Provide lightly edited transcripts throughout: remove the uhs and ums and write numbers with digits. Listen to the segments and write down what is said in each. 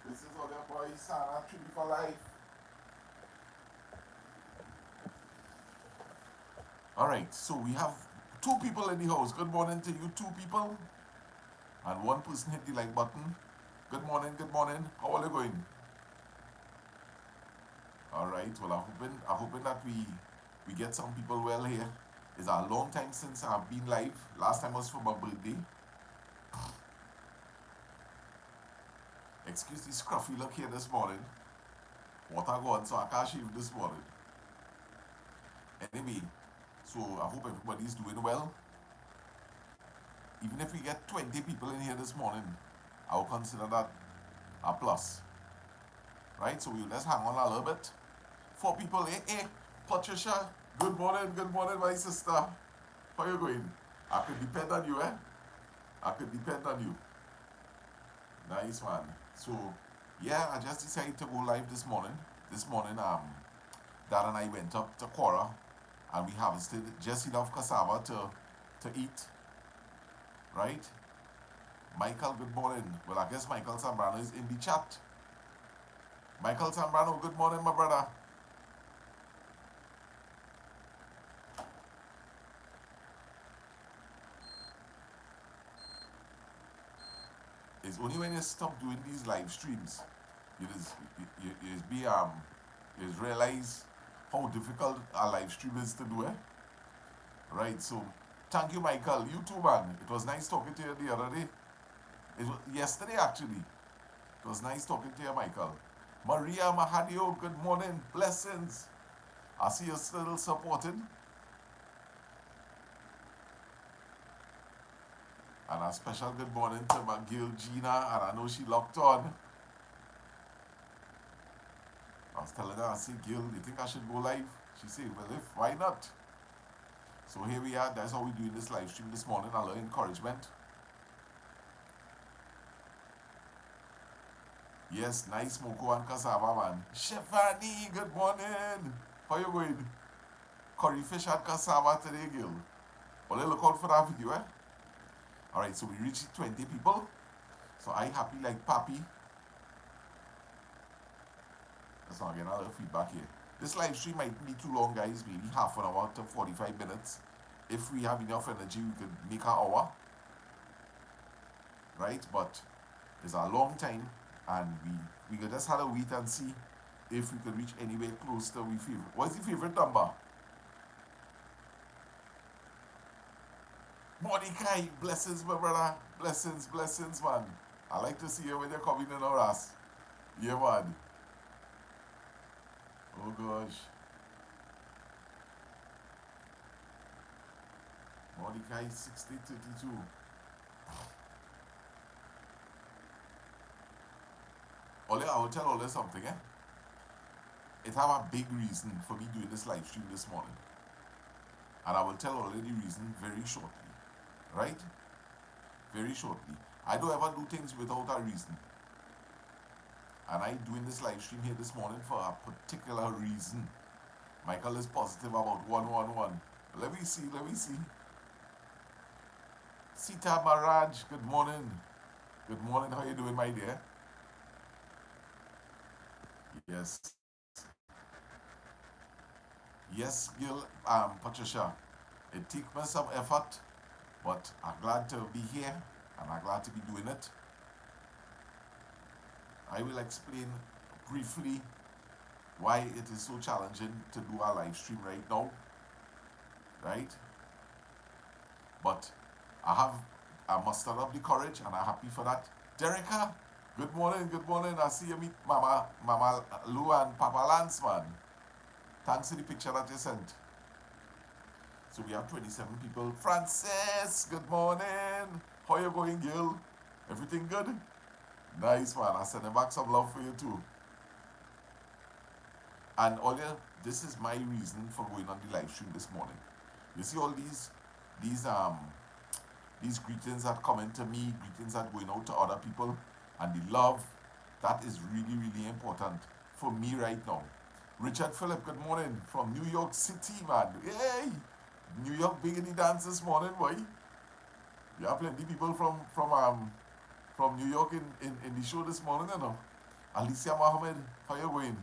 This is all your boy Sana Tree for life. Alright, so we have two people in the house. Good morning to you two people. And one person hit the like button. Good morning, good morning. How are you going? Alright, well I'm hoping that we get some people well here. It's a long time since I've been live. Last time was for my birthday. Excuse the scruffy look here this morning. Water gone, so I can't shave this morning. Anyway, so I hope everybody's doing well. Even if we get 20 people in here this morning, I will consider that a plus. Right? So let's hang on a little bit. Four people, hey, Patricia, good morning, my sister. How you going? I could depend on you, eh? I could depend on you. Nice one. So, yeah, I just decided to go live this morning. This morning, Dad and I went up to Quora and we harvested just enough cassava to eat. Right? Michael, good morning. Well, I guess Michael Zambrano is in the chat. Michael Zambrano, good morning, my brother. It's only when you stop doing these live streams, you just you just realize how difficult a live stream is to do, eh? Right. So, thank you, Michael. You too, man. It was nice talking to you the other day. It was yesterday actually. It was nice talking to you, Michael. Maria Mahadio, good morning. Blessings. I see you still supporting. And a special good morning to my girl Gina, and I know she locked on. I was telling her, I said, Gil, you think I should go live? She said, well, why not? So here we are. That's how we're doing this live stream this morning. A little encouragement. Yes, nice moko and cassava, man. Shefani, good morning. How you going? Curry fish and cassava today, Gil. Well, look out for that video, eh? Alright, so we reached 20 people. So I happy like Papi. Let's not get a little feedback here. This live stream might be too long, guys. Maybe half an hour to 45 minutes. If we have enough energy, we could make an hour. Right? But it's a long time, and we could just have to wait and see if we could reach anywhere close to we favorite. What's your favorite number? Mordecai, blessings, my brother. Blessings, blessings, man. I like to see you when you're coming in our ass. Yeah, man. Oh, gosh. Mordecai 6032. Ole, I will tell Ole something, eh? It have a big reason for me doing this live stream this morning. And I will tell Ole the reason very shortly. Right? Very shortly. I don't ever do things without a reason. And I doing this live stream here this morning for a particular reason. Michael is positive about 111. Let me see, let me see. Sita Maraj, good morning. Good morning, how you doing, my dear? Yes. Yes, Gil, Patricia. It took me some effort, but I'm glad to be here and I'm glad to be doing it. I will explain briefly why it is so challenging to do a live stream right now. Right? But I mustered up the courage and I'm happy for that. Derica, good morning, good morning. I see you meet Mama Lou and Papa Lance, man. Thanks for the picture that you sent. So we have 27 people. Frances, good morning. How you going, Gil? Everything good? Nice, man. I send back some love for you too. And Olia, this is my reason for going on the live stream this morning. You see all these greetings that come into me, greetings that going out to other people, and the love, that is really, really important for me right now. Richard Phillip, good morning from New York City, man. Hey! New York big in the dance this morning, boy. You have plenty people from New York in the show this morning, you know. Alicia Mohammed, how you going?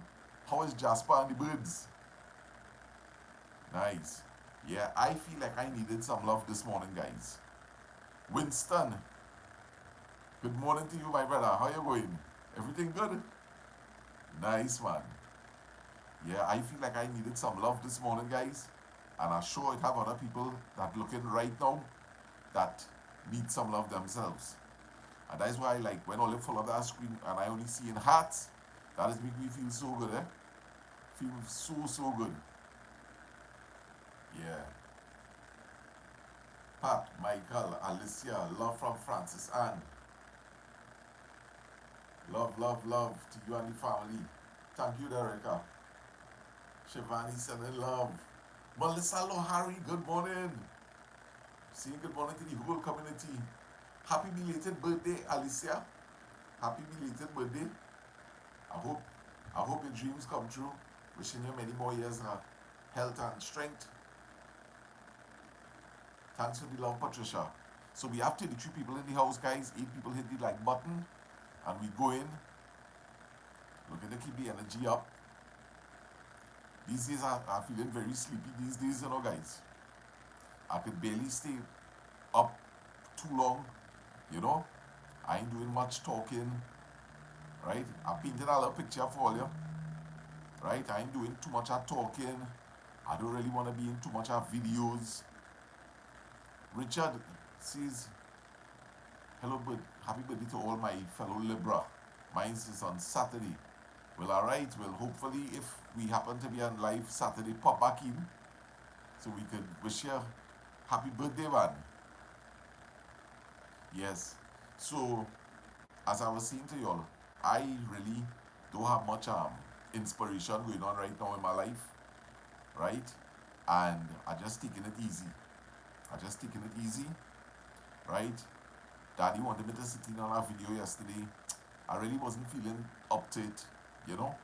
How is Jasper and the birds? Nice. Yeah, I feel like I needed some love this morning, guys. Winston, good morning to you, my brother. How you going? Everything good? Nice, man. Yeah, I feel like I needed some love this morning, guys. And I'm sure it have other people that looking right now that need some love themselves. And that's why, like, when I look full of that screen and I only see in hearts, that is make me feel so good, eh? Feel so good. Yeah. Pat, Michael, Alicia, love from Francis Ann. Love to you and the family. Thank you, Dereka. Shivani sending love. Melissa Lohari, good morning. Saying good morning to the whole community. Happy belated birthday, Alicia. Happy belated birthday. I hope your dreams come true. Wishing you many more years of health and strength. Thanks for the love, Patricia. So we have 33 people in the house, guys. 8 people hit the like button. And we go in. Looking to keep the energy up. These days I'm feeling very sleepy these days, you know, guys. I could barely stay up too long, you know. I ain't doing much talking, right? I'm painting a little picture for you, right? I ain't doing too much of talking. I don't really want to be in too much of videos. Richard says, hello, happy birthday to all my fellow Libra. Mine is on Saturday. Well, alright, well, hopefully if we happen to be on live Saturday, pop back in so we could wish you happy birthday, man. Yes, so as I was saying to y'all, I really don't have much inspiration going on right now in my life, right? And I just taking it easy. Right? Daddy wanted me to sit in on a video yesterday. I really wasn't feeling up to it, you know.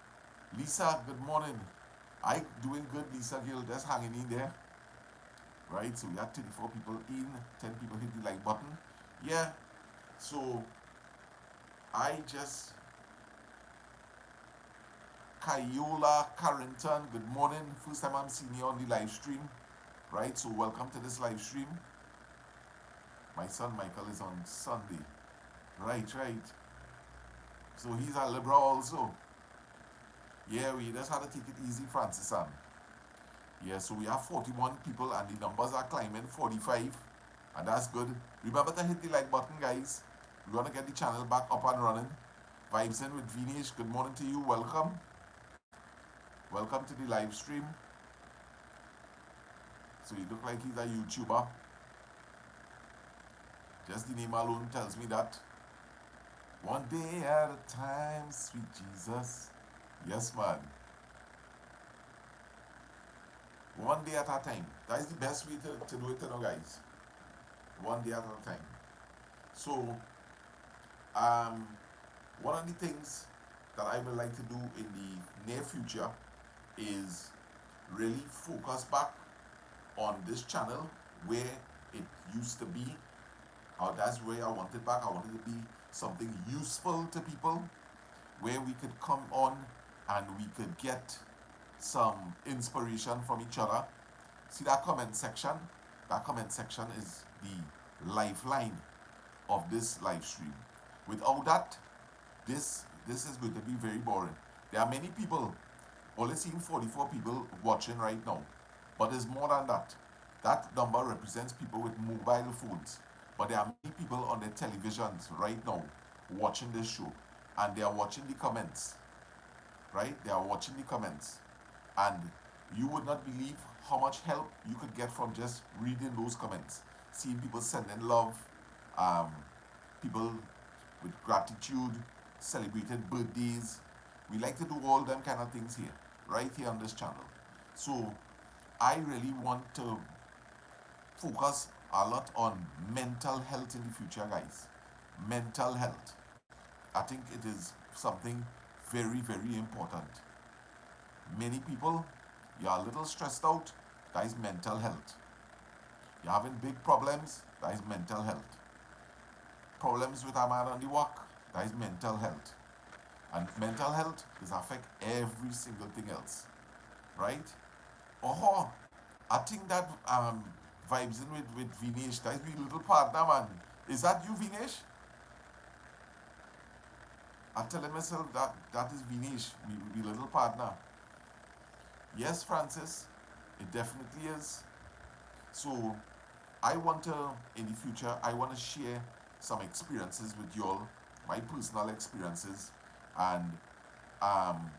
Lisa, good morning. I doing good, Lisa Gill, just hanging in there. Right, so we had 34 people in, 10 people hit the like button. Yeah, so I just Kayola Carrington, good morning. First time I'm seeing you on the live stream. Right, so welcome to this live stream. My son Michael is on Sunday. Right. So he's a Libra also. Yeah, we just had to take it easy, Francis Ann. Yeah, so we have 41 people and the numbers are climbing, 45. And that's good. Remember to hit the like button, guys. We're going to get the channel back up and running. Vibes in with Vinesh, good morning to you. Welcome. Welcome to the live stream. So he look like he's a YouTuber. Just the name alone tells me that. One day at a time, sweet Jesus. Yes, man. One day at a time. That is the best way to do it, you know, guys. One day at a time. So, one of the things that I would like to do in the near future is really focus back on this channel where it used to be. That's where I want it back. I want it to be something useful to people, where we could come on and we could get some inspiration from each other. See that comment section? That comment section is the lifeline of this live stream. Without that, this is going to be very boring. There are many people, only seeing 44 people watching right now, but there's more than that. That number represents people with mobile phones, but there are many people on their televisions right now watching this show, and they are watching the comments, right? They are watching the comments, and you would not believe how much help you could get from just reading those comments, seeing people sending love, people with gratitude, celebrating birthdays. We like to do all them kind of things here, right here on this channel. So I really want to focus a lot on mental health in the future, guys. Mental health. I think it is something very, very important. Many people, you're a little stressed out, that is mental health. You're having big problems, that is mental health. Problems with a man on the walk, that is mental health. And mental health is affect every single thing else, right? Oh, I think that vibes in with Vinesh. That's my little partner, man. Is that you, Vinesh? I'm telling myself that that is Vinesh, my little partner. Yes, Francis, it definitely is. So I want to, in the future, I want to share some experiences with y'all, my personal experiences, and um,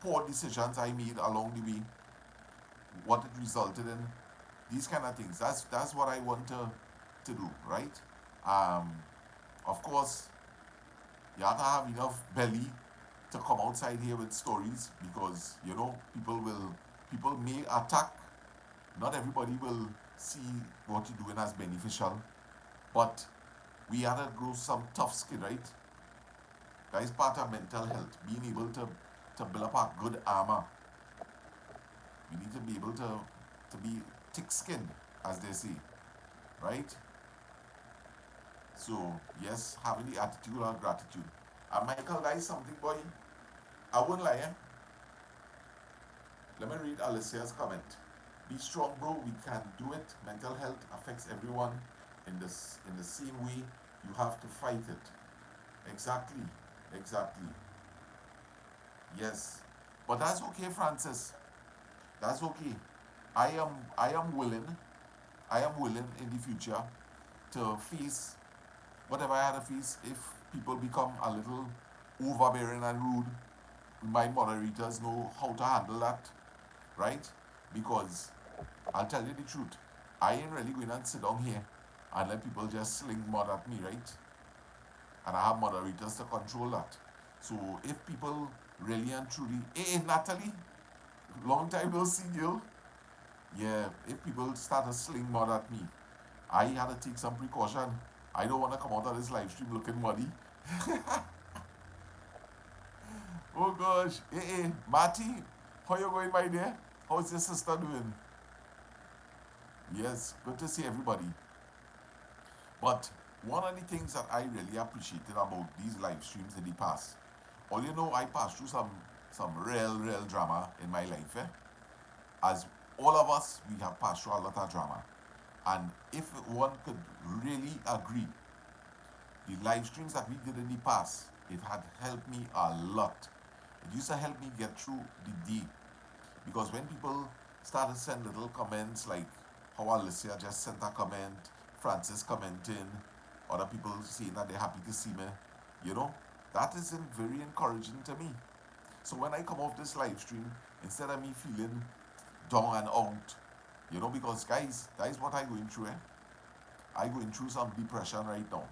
poor decisions I made along the way, what it resulted in, these kind of things. That's what I want to do, right? Um, of course, you have to have enough belly to come outside here with stories because people may attack. Not everybody will see what you're doing as beneficial, but we have to grow some tough skin, right? That is part of mental health. Being able to build up a good armor. We need to be able to be thick skinned, as they say, right? So yes, having the attitude of gratitude. And Michael, that is something, boy. I won't lie, eh? Let me read Alicia's comment. Be strong, bro. We can do it. Mental health affects everyone in the same way. You have to fight it. Exactly. Exactly. Yes. But that's okay, Francis. That's okay. I am willing. I am willing in the future to face whatever I had to face if people become a little overbearing and rude. My moderators know how to handle that, right? Because I'll tell you the truth. I ain't really going to sit down here and let people just sling mud at me, right? And I have moderators to control that. So if people really and truly, hey Natalie, long time no see you. Yeah, if people start to sling mud at me, I had to take some precaution. I don't want to come out of this live stream looking muddy. Oh gosh, hey, Marty, how you going, my dear? How's your sister doing? Yes, good to see everybody. But one of the things that I really appreciated about these live streams in the past, all you know, I passed through some real drama in my life. As all of us, we have passed through a lot of drama. And if one could really agree, the live streams that we did in the past, it had helped me a lot. It used to help me get through the day. Because when people started sending little comments like how Alicia just sent a comment, Francis commenting, other people saying that they're happy to see me, you know, that is very encouraging to me. So when I come off this live stream, instead of me feeling down and out, because guys, that is what I'm going through. I'm going through some depression right now.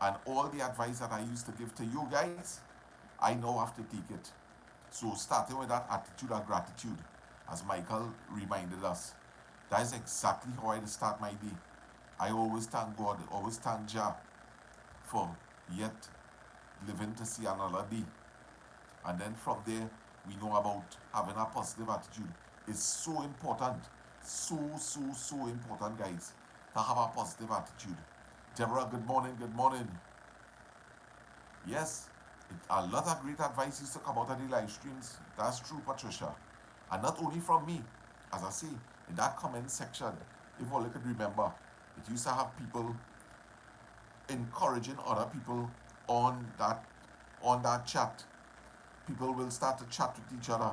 And all the advice that I used to give to you guys, I now have to take it. So starting with that attitude of gratitude, as Michael reminded us, that is exactly how I start my day. I always thank God, always thank Jah for yet living to see another day. And then from there, we know about having a positive attitude. It's so important. So important, guys, to have a positive attitude. Deborah, good morning, good morning. Yes, a lot of great advice used to come out of the live streams. That's true, Patricia. And not only from me, as I say, in that comment section, if all you could remember, it used to have people encouraging other people on that chat. People will start to chat with each other,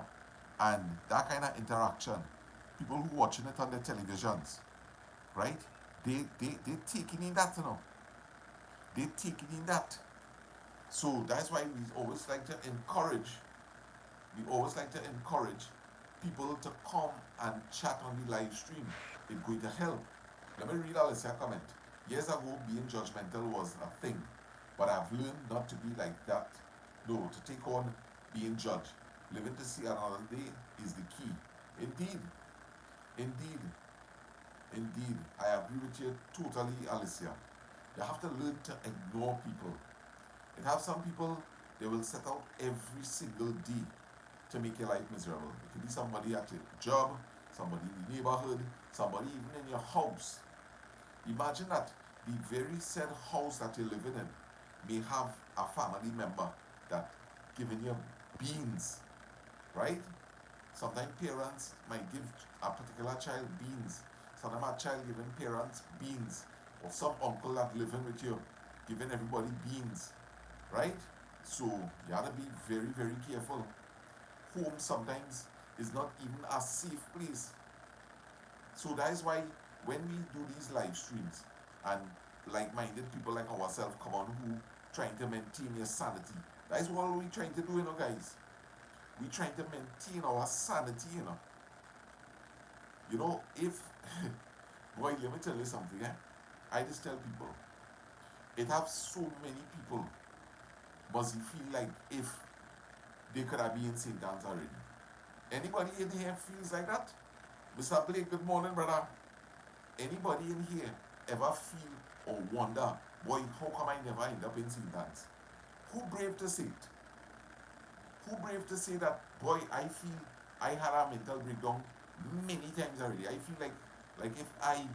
and that kind of interaction. People who watching it on their televisions, right? They taking in that, They taking in that. So that's why we always like to encourage. We always like to encourage people to come and chat on the live stream. It's going to help. Let me read Alicia's comment. Years ago, being judgmental was a thing, but I've learned not to be like that. No, to take on being judged. Living to see another day is the key. Indeed, indeed, indeed. I agree with you totally, Alicia. You have to learn to ignore people. And have some people, they will set out every single day to make your life miserable. It could be somebody at your job, somebody in the neighborhood, somebody even in your house. Imagine that the very said house that you're living in may have a family member that giving you beans, right? Sometimes parents might give a particular child beans. Sometimes a child giving parents beans. Or some uncle that living with you giving everybody beans, right? So you have to be very, very careful. Home sometimes is not even a safe place. So that is why when we do these live streams and like-minded people like ourselves come on who trying to maintain your sanity, that is what we're trying to do, you know, guys. We're trying to maintain our sanity, you know. You know, if boy, let me tell you something, eh? I just tell people, it have so many people must feel like if they could have been in St. Anne's already. Anybody in here feels like that? Mr. Blake, good morning, brother. Anybody in here ever feel or wonder, boy, how come I never end up in St. Anne's? Who brave to say it? Who brave to say that, boy, I feel I had a mental breakdown many times already. I feel like if I,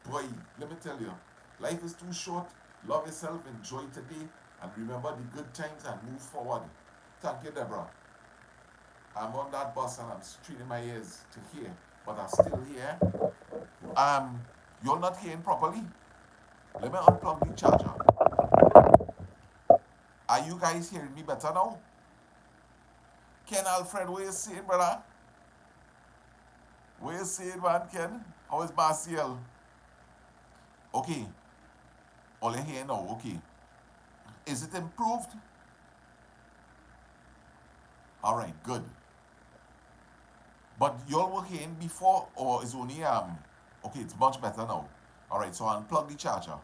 boy, let me tell you, life is too short. Love yourself, enjoy today, and remember the good times and move forward. Thank you, Deborah. I'm on that bus and I'm straining my ears to hear, but I'm still here. You're not hearing properly. Let me unplug the charger. Are you guys hearing me better now? Ken Alfred, what you saying, brother? What you saying, man, Ken? How is Marcial? Okay. All you hear now, okay. Is it improved? All right, good. But y'all were hearing before, or is only okay, it's much better now. All right, so I unplug the charger.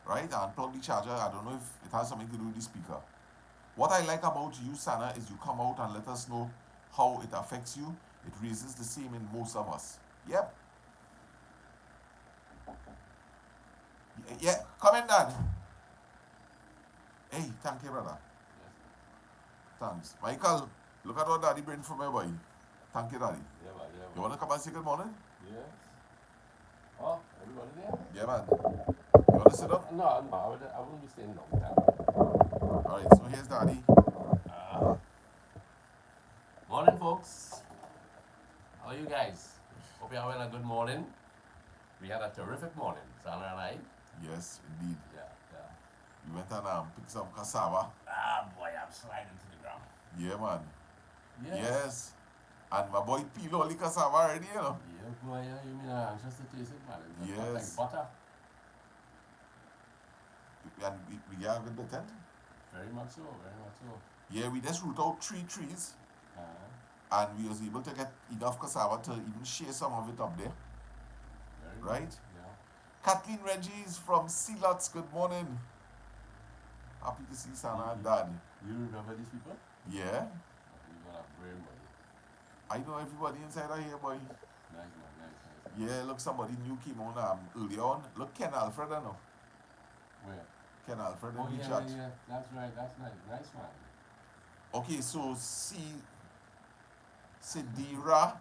Right, I unplug the charger. I don't know if it has something to do with the speaker. What I like about you, Sana, is you come out and let us know how it affects you. It raises the same in most of us. Yep. Yeah, come in, Dad. Hey, thank you, brother. Thanks. Michael, look at what Daddy bring for me, boy. Thank you, Daddy. Yeah, man, yeah, man. You want to come and say good morning? Yes. Oh, everybody there? Yeah, man. You want to sit up? No, I wouldn't be staying long time. All right, so here's Daddy. Morning, folks. How are you guys? Hope you're having a good morning. We had a terrific morning, Sana and I. Yes, indeed. Yeah. We went and picked some cassava. Ah, boy, I'm sliding to the ground. Yeah, man. Yes. Yes. And my boy peel all the cassava already, you know. Yeah, boy, you mean I'm anxious to taste it, man. It's Yes. like butter. And we have in the tent. Very much so, very much so. Yeah, we just root out 3 trees. And we was able to get enough cassava to even share some of it up there. Very right? Good. Yeah. Kathleen Regis from Sealots, good morning. Happy to see Sana and Dad. You remember these people? Yeah. You got a brain, boy. I know everybody inside of here, boy. Nice, man, nice. Yeah, look, somebody new came on early on. Look, Ken Alfred, I know. Where? Ken Alfred Oh, in the yeah, chat. yeah, that's right, that's nice. Nice, man. Okay, so Sidira,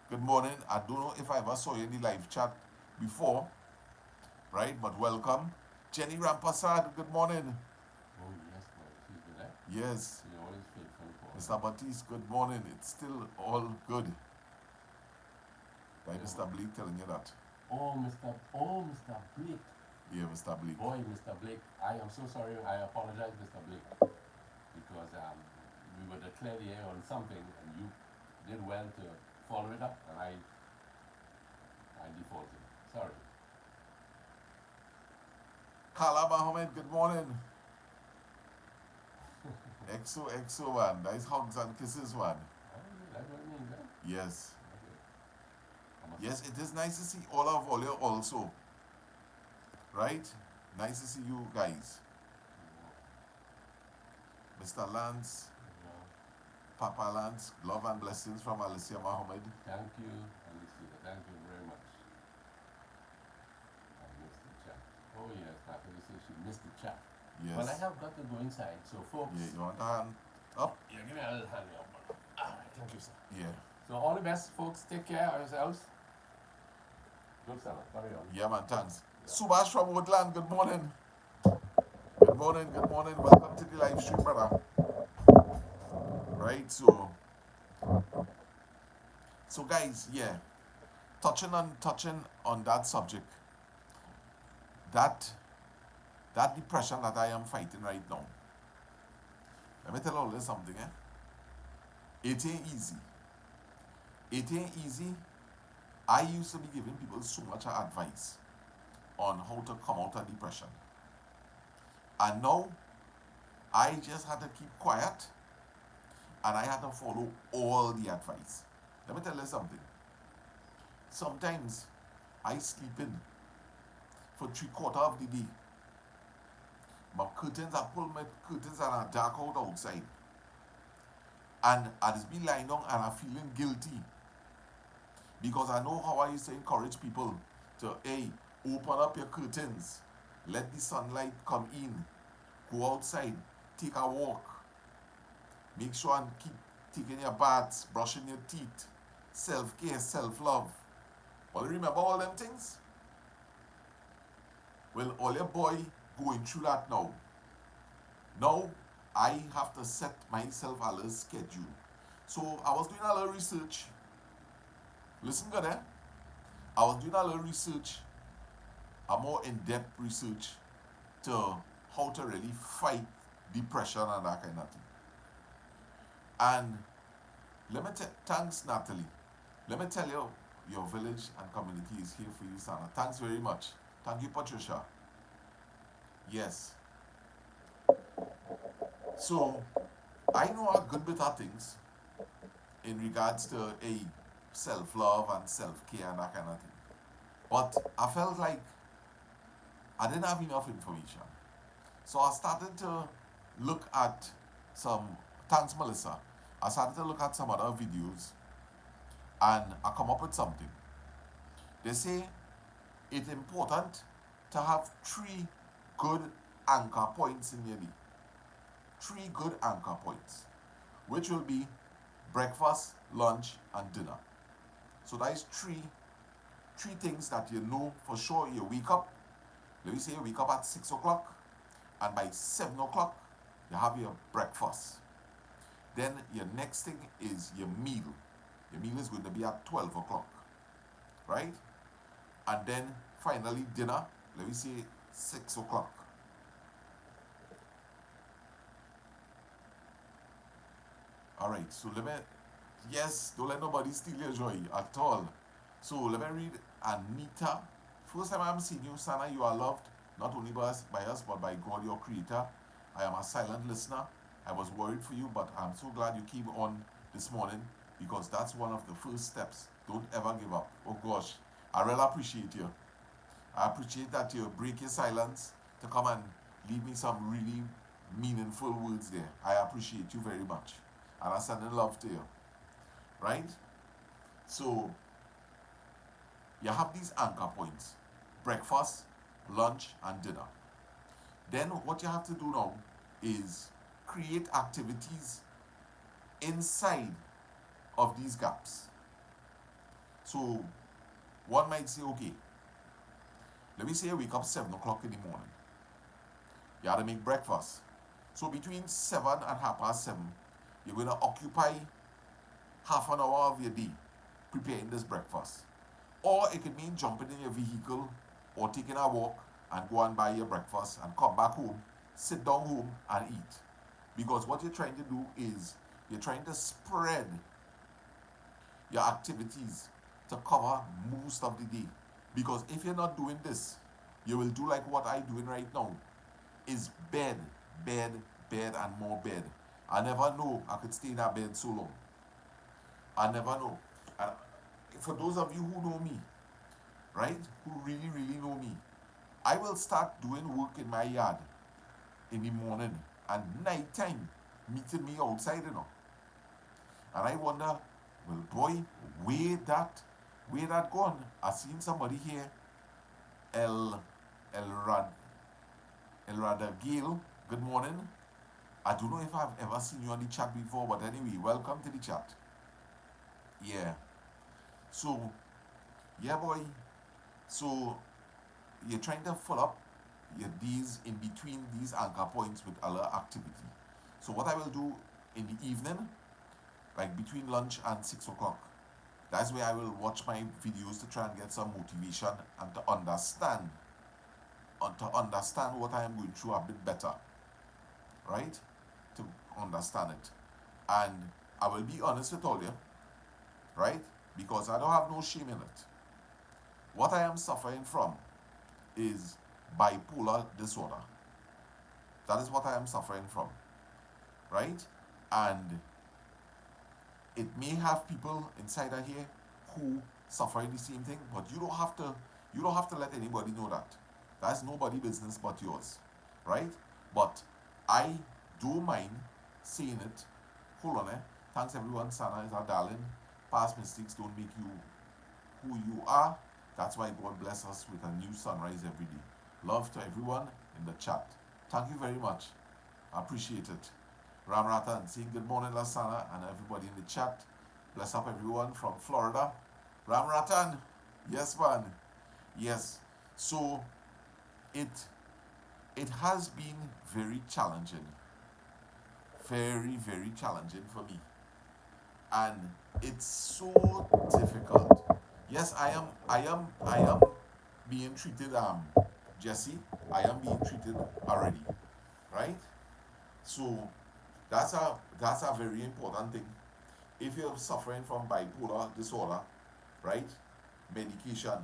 good morning. I don't know if I ever saw you in the live chat before, right? But welcome. Jenny Rampasad, good morning. Oh, yes, boy. She's good, eh? Yes. She's always faithful for us. Mr. Batiste, good morning. It's still all good. By Mr. Blake telling you that. Oh, Mr. Blake. Yeah, Mr. Blake. Boy, Mr. Blake, I am so sorry. I apologize, Mr. Blake, because we were declared here on something, and you did well to follow it up, and I defaulted. Sorry. Kala Mohammed, good morning. XO, man. Nice hugs and kisses, man. That's what it means, eh? Yes. Okay. Yes, it is nice to see all of you also. Right? Nice to see you guys. Mr. Lance, Papa Lance, love and blessings from Alicia Mohammed. Thank you, Alicia. Thank you very much. I missed the chat. Oh, yes, Papa, you say she missed the chat. Yes. Well, I have got to go inside, so folks. Yeah, you want a hand up? Yeah, give me a little hand up. All right, thank you, sir. Yeah. So all the best, folks. Take care of yourselves. Good, Sana. Carry on. Yeah, man, thanks. Subash from Woodland, good morning. Good morning, good morning. Welcome to the live stream, brother. Right, so guys, yeah, touching on that subject, that that depression that I am fighting right now. Let me tell you all this something, eh? It ain't easy. It ain't easy. I used to be giving people so much advice on how to come out of depression. And now I just had to keep quiet and I had to follow all the advice. Let me tell you something. Sometimes I sleep in for 3/4 of the day. My curtains, I pull my curtains and I dark out outside. And I just be lying down and I'm feeling guilty. Because I know how I used to encourage people to, hey, open up your curtains, let the sunlight come in, go outside, take a walk, make sure and keep taking your baths, brushing your teeth, self-care, self-love. Well, remember all them things? Well, all your boy going through that now. Now, I have to set myself a little schedule. So, I was doing a little research. Listen good, eh? I was doing a little research, a more in-depth research to how to really fight depression and that kind of thing. And thanks Natalie. Let me tell you, your village and community is here for you, Sana. Thanks very much. Thank you, Patricia. Yes. So, I know a good bit of things in regards to self-love and self-care and that kind of thing. But I felt like I didn't have enough information. So I started to look at thanks Melissa, I started to look at some other videos and I come up with something. They say it's important to have 3 good anchor points in your day. 3 good anchor points, which will be breakfast, lunch, and dinner. So that is three things that you know for sure. You wake up, let me say you wake up at 6 o'clock, and by 7 o'clock, you have your breakfast. Then your next thing is your meal. Your meal is going to be at 12 o'clock, right? And then finally dinner, let me say 6 o'clock. All right, so don't let nobody steal your joy at all. So let me read Anita. First time I'm seeing you, Sana, you are loved, not only by us, but by God, your creator. I am a silent listener. I was worried for you, but I'm so glad you came on this morning because that's one of the first steps. Don't ever give up. Oh gosh, I really appreciate you. I appreciate that you break your silence to come and leave me some really meaningful words there. I appreciate you very much. And I send in love to you. Right? So, you have these anchor points. Breakfast, lunch, and dinner. Then what you have to do now is create activities inside of these gaps. So, one might say, okay, let me say I wake up 7 o'clock in the morning. You have to make breakfast. So between 7 and 7:30, you're going to occupy half an hour of your day preparing this breakfast. Or it could mean jumping in your vehicle or taking a walk and go and buy your breakfast and come back home, sit down home and eat. Because what you're trying to do is you're trying to spread your activities to cover most of the day. Because if you're not doing this, you will do like what I'm doing right now, is bed, and more bed. I never know I could stay in that bed so long. I never know. And for those of you who know me, right, who really, really know me, I will start doing work in my yard in the morning and nighttime meeting me outside, And I wonder, well, boy, where that gone? I seen somebody here, El Radagil. Good morning. I don't know if I've ever seen you on the chat before, but anyway, welcome to the chat. Yeah. So, yeah, boy. So, you're trying to fill up these in between these anchor points with other activity. So what I will do in the evening, like between lunch and 6 o'clock, that's where I will watch my videos to try and get some motivation and to understand what I am going through a bit better, right? To understand it. And I will be honest with all you, right? Because I don't have no shame in it. What I am suffering from is bipolar disorder. That is what I am suffering from, right? And it may have people inside of here who suffer the same thing, but you don't have to let anybody know that. That's nobody's business but yours, right? But I do mind saying it. Hold on, eh? Thanks everyone. Sana is our darling. Past mistakes don't make you who you are. That's why God bless us with a new sunrise every day. Love to everyone in the chat. Thank you very much. I appreciate it. Ram Ratan saying good morning, Lasana, and everybody in the chat. Bless up everyone from Florida. Ram Ratan, yes, man. Yes. So it has been very challenging. Very, very challenging for me. And it's so difficult. Yes, I am being treated, Jesse, I am being treated already, right? So that's a very important thing. If you're suffering from bipolar disorder, right? Medication.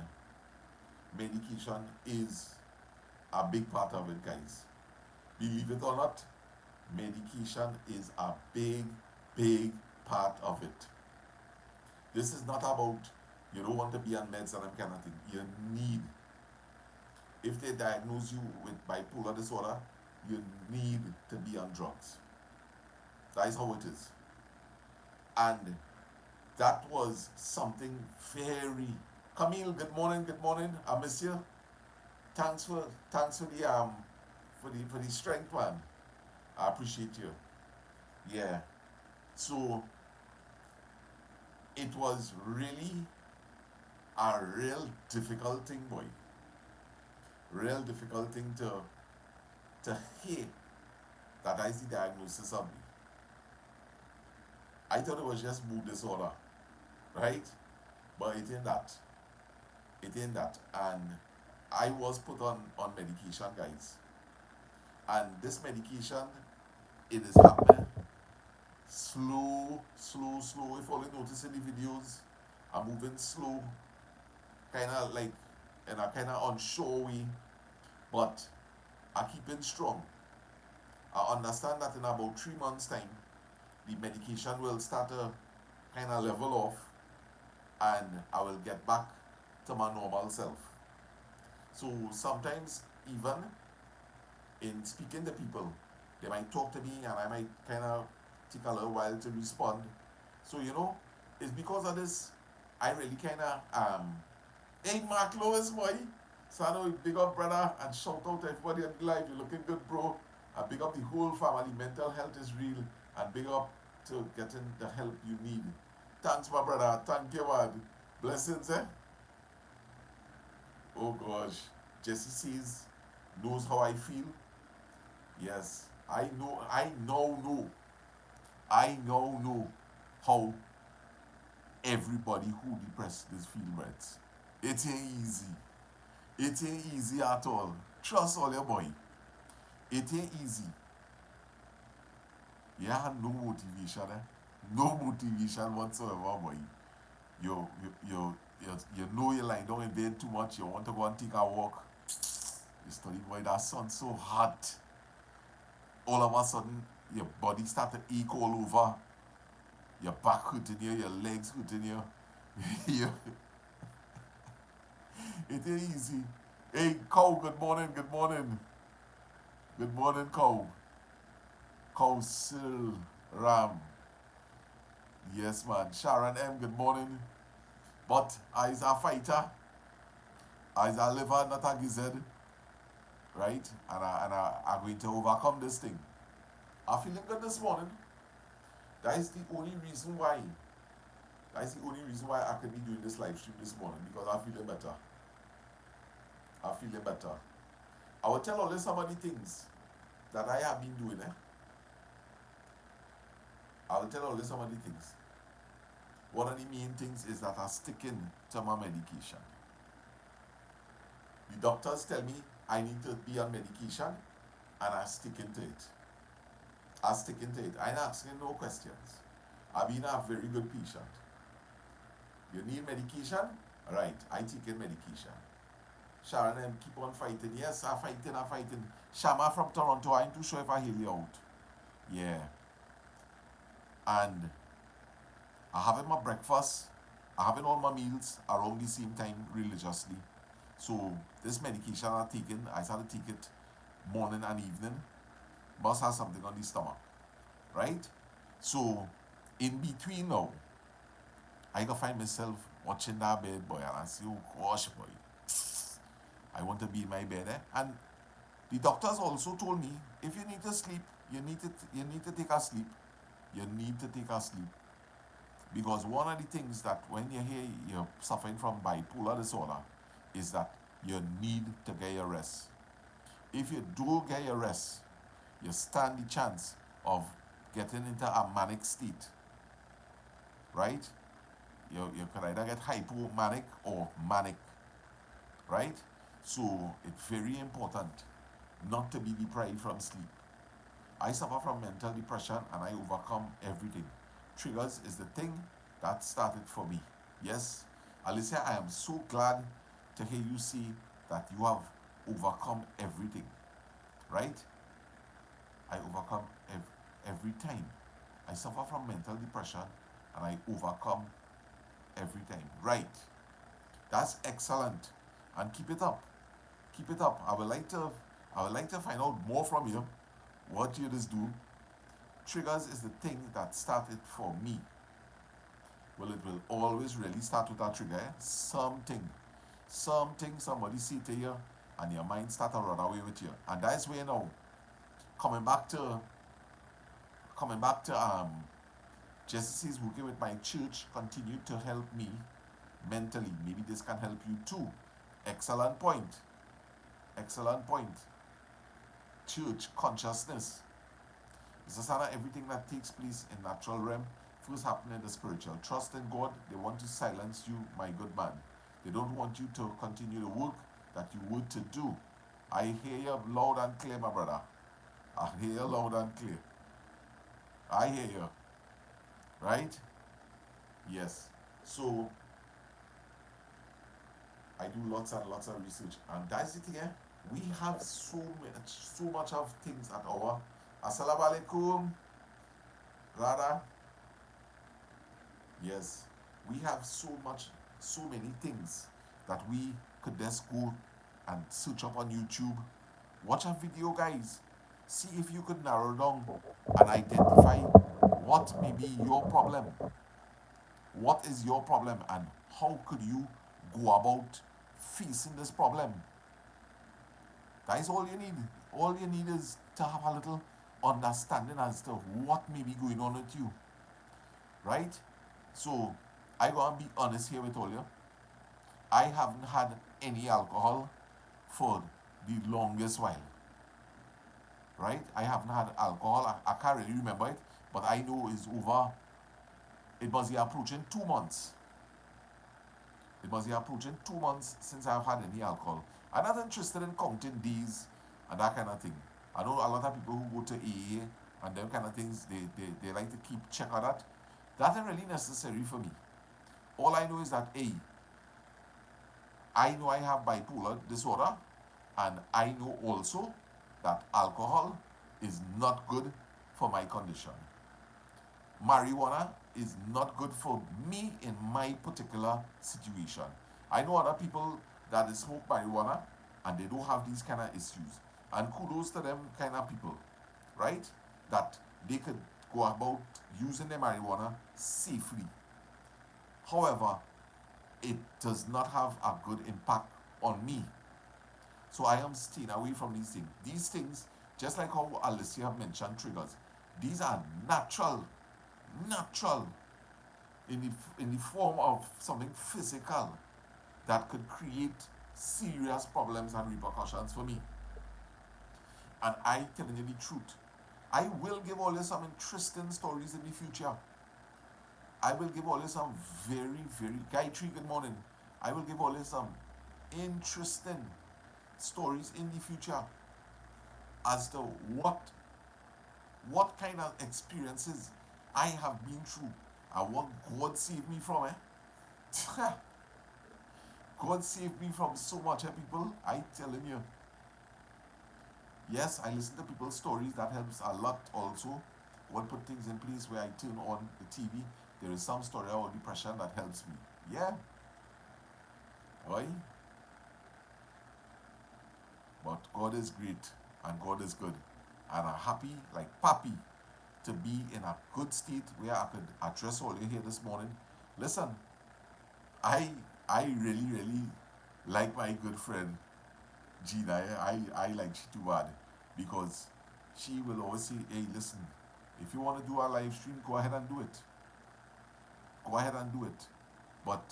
Medication is a big part of it, guys. Believe it or not, medication is a big, big part of it. This is not about you don't want to be on meds and that kind of thing. You need, if they diagnose you with bipolar disorder, you need to be on drugs. That is how it is. And that was something very. Camille, good morning, good morning. I miss you. Thanks for the strength, man. I appreciate you. Yeah. So it was really a real difficult thing, boy. Real difficult thing to hear that is the diagnosis of me. I thought it was just mood disorder, right? But it ain't that. It ain't that. And I was put on medication, guys. And this medication, it is happening slow, slow, slow. If all you notice in the videos, I'm moving slow, kind of like in a kind of unsure way, but I keep it strong. I understand that in about 3 months' time, the medication will start to kind of level off and I will get back to my normal self. So sometimes, even in speaking to people, they might talk to me and I might kind of take a little while to respond. So, it's because of this, I really kind of, hey, Mark Lewis, boy. So I know, big up, brother, and shout out to everybody on the live. You're looking good, bro. And big up the whole family. Mental health is real. And big up to getting the help you need. Thanks, my brother. Thank you, man. Blessings, eh? Oh, gosh. Jesse says, knows how I feel. Yes, I now know how everybody who depressed is feeling, right? It ain't easy. It ain't easy at all. Trust all your boy. It ain't easy. You have no motivation, eh? No motivation whatsoever, boy. You know you lie down in bed too much, you want to go and take a walk. You study, boy, that sun's so hot. All of a sudden, your body start to ache all over. Your back hurting you, your legs hurting you. It ain't easy. Hey, Cow, good morning, good morning. Good morning, Cow. Cow Sil Ram. Yes, man. Sharon M, good morning. But I's a fighter. I's a liver, not a gizzard. Right? And I'm going to overcome this thing. I'm feeling good this morning. That is the only reason why. I could be doing this live stream this morning, because I'm feeling better. I'm feeling better. I will tell all some of the things that I have been doing. I will tell all some of the things. One of the main things is that I'm sticking to my medication. The doctors tell me I need to be on medication, and I'm sticking to it. I'm sticking to it. I'm asking no questions. I've been a very good patient. You need medication? Right, I taking medication. Sharon and keep on fighting. Yes, I'm fighting. Shama from Toronto, I'm too sure if I hear you out. Yeah. And I having my breakfast, I having all my meals around the same time religiously. So this medication I'm taking, I started to take it morning and evening. Must have something on the stomach. Right? So in between now, I can find myself watching that bed, boy, and I say, oh gosh, boy, I want to be in my bed. And the doctors also told me, if you need to sleep, you need to take a sleep. You need to take a sleep. Because one of the things that when you hear you're suffering from bipolar disorder is that you need to get your rest. If you do get your rest, you stand the chance of getting into a manic state. Right? You can either get hypomanic or manic. Right? So it's very important not to be deprived from sleep. I suffer from mental depression and I overcome everything. Triggers is the thing that started for me. Yes, Alicia, I am so glad to hear you say that you have overcome everything. Right? I overcome every time. I suffer from mental depression and I overcome every time. Right. That's excellent. And keep it up. Keep it up. I would like to find out more from you. What you just do. Triggers is the thing that started for me. Well, it will always really start with a trigger. Something somebody say to you, and your mind start to run away with you. And that's where now, coming back to Jesse is working with my church, continue to help me mentally. Maybe this can help you too. Excellent point. Excellent point. Church consciousness. This is not everything that takes place in natural realm first happen in the spiritual. Trust in God. They want to silence you, my good man. They don't want you to continue the work that you were to do. I hear you loud and clear, my brother. I hear you loud and clear. I hear you. Right? Yes. So I do lots and lots of research, and that's it here. We have so much of things at our Assalamu alaikum, brother. Yes, we have so many things that we could just go and search up on YouTube. Watch a video, guys. See if you could narrow down and identify what may be your problem. What is your problem and how could you go about facing this problem? That is all you need. All you need is to have a little understanding as to what may be going on with you. Right? So, I'm going to be honest here with all you. I haven't had any alcohol for the longest while. Right? I haven't had alcohol. I can't really remember it, but I know it's over. It must be approaching 2 months. It must be approaching 2 months since I've had any alcohol. I'm not interested in counting days and that kind of thing. I know a lot of people who go to AA and them kind of things, they like to keep check on that. That ain't really necessary for me. All I know is that, I know I have bipolar disorder, and I know also that alcohol is not good for my condition. Marijuana is not good for me in my particular situation. I know other people that smoke marijuana and they don't have these kind of issues. And kudos to them kind of people, right? That they could go about using their marijuana safely. However, it does not have a good impact on me. So I am staying away from these things. These things, just like how Alicia have mentioned triggers, these are natural in the form of something physical that could create serious problems and repercussions for me. And I telling you the truth. I will give all you some interesting stories in the future. I will give all you some very, very Gayatri, good morning. I will give all you some interesting stories in the future as to what kind of experiences I have been through and what God saved me from, eh? God saved me from so much, people. I telling you. Yes, I listen to people's stories. That helps a lot also. God put things in place where I turn on the TV. There is some story about depression that helps me. Yeah. Right? But God is great and God is good. And I'm happy, like Papi, to be in a good state where I could address all you here this morning. Listen, I I really, really like my good friend Gina. I like she too bad because she will always say, hey, listen, if you want to do a live stream, go ahead and do it. Go ahead and do it. But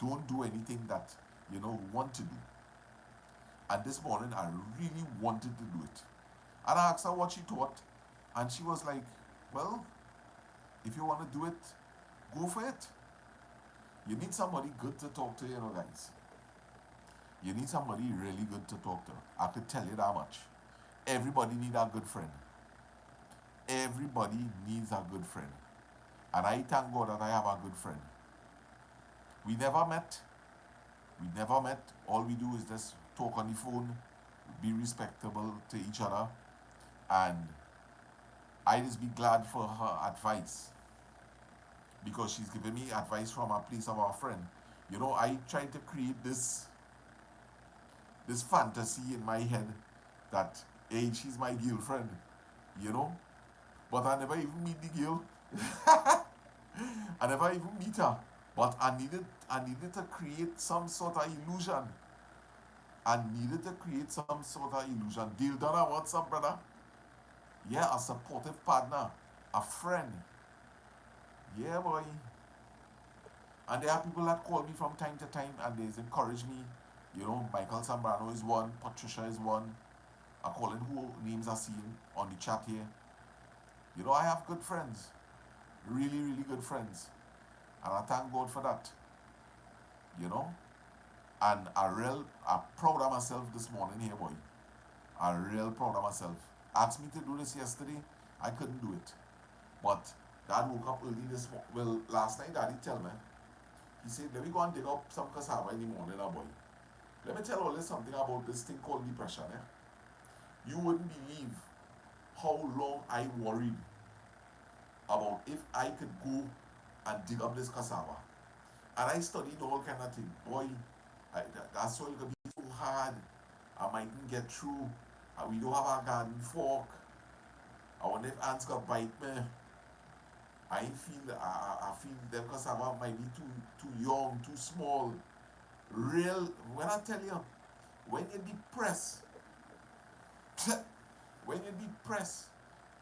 don't do anything that you know want to do. And this morning I really wanted to do it. And I asked her what she thought, and she was like, well, if you want to do it, go for it. You need somebody good to talk to, guys. You need somebody really good to talk to. I could tell you that much. Everybody needs a good friend. Everybody needs a good friend. And I thank God that I have a good friend. We never met. We never met. All we do is just talk on the phone, be respectable to each other, and I just be glad for her advice because she's giving me advice from a place of our friend. I tried to create this fantasy in my head that, hey, she's my girlfriend, but I never even meet the girl. I never even meet her. But I needed to create some sort of illusion. I needed to create some sort of illusion. Deal Donna, what's up, brother? Yeah, a supportive partner, a friend. Yeah, boy. And there are people that call me from time to time and they encourage me. Michael Zambrano is one, Patricia is one. I call in who names are seen on the chat here. I have good friends. Really, really good friends. And I thank God for that. And I'm proud of myself this morning here, boy. I'm real proud of myself. Asked me to do this yesterday, I couldn't do it. But Dad woke up early this morning. Well, last night Daddy tell me, he said, let me go and dig up some cassava in the morning, boy. Let me tell you something about this thing called depression. You wouldn't believe how long I worried about if I could go and dig up this cassava. And I studied all kind of things. Boy, that soil could be too hard. I mightn't get through. We don't have a garden fork. I wonder if ants gonna bite me. I feel them cassava might be too young, too small. When I tell you, when you're depressed,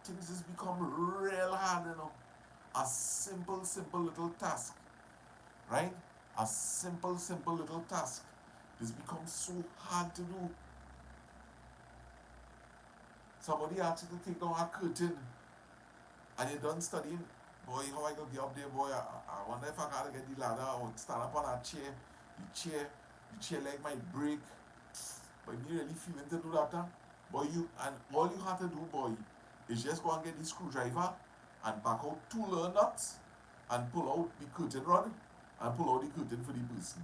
things just become real hard, A simple little task, right? A simple little task. This becomes so hard to do. Somebody asks you to take down a curtain and you're done studying. Boy, how I gonna get up there, boy? I wonder if I gotta get the ladder or stand up on a chair. The chair leg might break. But you really feeling to do that, huh? Boy, all you have to do, boy, is just go and get the screwdriver and back out 2 little nuts and pull out the curtain rod and pull out the curtain for the person.